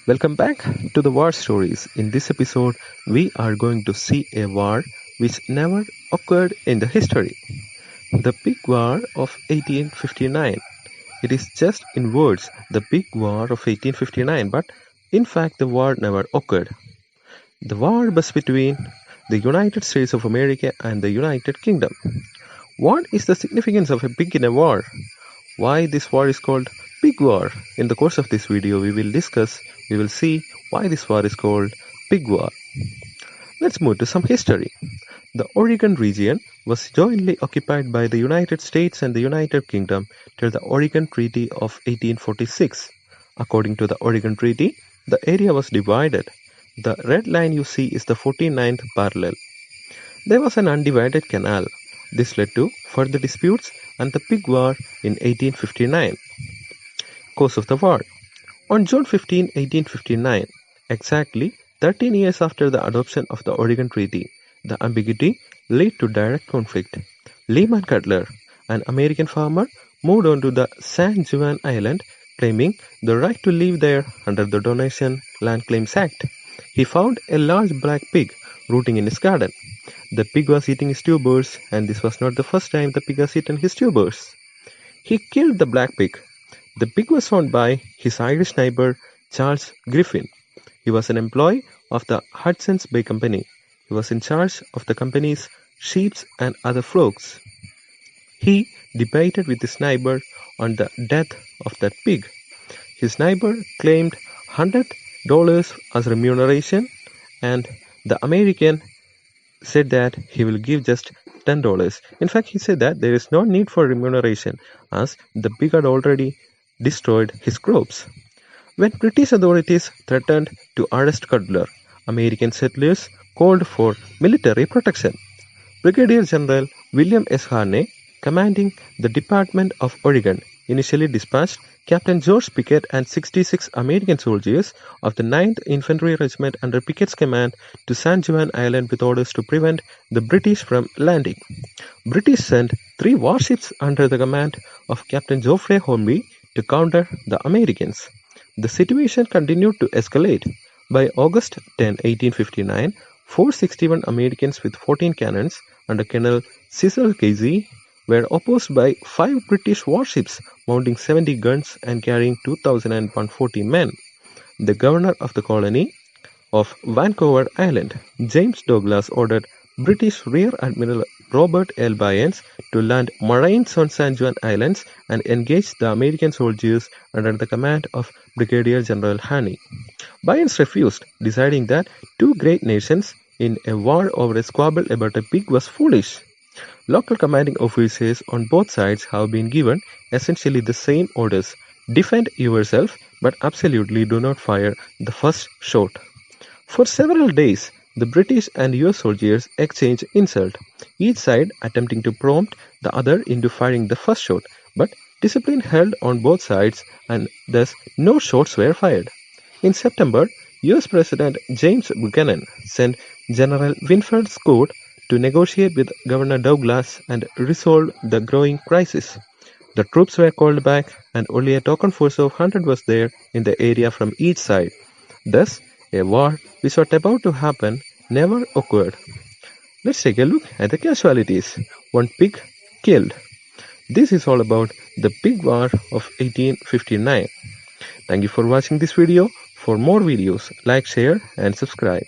Welcome back to the War Stories. In this episode, we are going to see a war which never occurred in the history. The Big War of 1859. It is just in words, the Big War of 1859, but in fact the war never occurred. The war was between the United States of America and the United Kingdom. What is the significance of a big in a war? Why this war is called Big War? In the course of this video, we will see why this war is called Big War. Let's move to some history. The Oregon region was jointly occupied by the United States and the United Kingdom till the Oregon Treaty of 1846. According to the Oregon Treaty, the area was divided. The red line you see is the 49th parallel. There was an undivided canal. This led to further disputes and the Big War in 1859. Course of the war. On June 15, 1859, exactly 13 years after the adoption of the Oregon Treaty, the ambiguity led to direct conflict. Lehman Cutler, an American farmer, moved on to the San Juan Island, claiming the right to live there under the Donation Land Claims Act. He found a large black pig rooting in his garden. The pig was eating his tubers, and this was not the first time the pig has eaten his tubers. He killed the black pig. The pig was owned by his Irish neighbor Charles Griffin. He was an employee of the Hudson's Bay Company. He was in charge of the company's sheep and other flocks. He debated with his neighbor on the death of that pig. His neighbor claimed $100 as remuneration, and the American said that he will give just $10. In fact, he said that there is no need for remuneration as the pig had already destroyed his crops. When British authorities threatened to arrest Cutler, American settlers called for military protection. Brigadier General William S. Harney, commanding the Department of Oregon, initially dispatched Captain George Pickett and 66 American soldiers of the 9th Infantry Regiment under Pickett's command to San Juan Island with orders to prevent the British from landing. British sent 3 warships under the command of Captain Geoffrey Hornby to counter the Americans. The situation continued to escalate. By August 10, 1859, 461 Americans with 14 cannons under Colonel Cecil Casey were opposed by 5 British warships mounting 70 guns and carrying 2,140 men. The governor of the colony of Vancouver Island, James Douglas, ordered British Rear Admiral Robert L. Bynes to land Marines on San Juan Islands and engage the American soldiers under the command of Brigadier General Harney. Bynes refused, deciding that 2 great nations in a war over a squabble about a pig was foolish. Local commanding officers on both sides have been given essentially the same orders: defend yourself, but absolutely do not fire the first shot. For several days, the British and US soldiers exchanged insults, each side attempting to prompt the other into firing the first shot, but discipline held on both sides and thus no shots were fired. In September, US President James Buchanan sent General Winfield Scott to negotiate with Governor Douglas and resolve the growing crisis. The troops were called back and only a token force of 100 was there in the area from each side. Thus, a war which was about to happen never occurred. Let's take a look at the casualties. 1 pig killed. This is all about the Big War of 1859. Thank you for watching this video. For more videos, like, share and subscribe.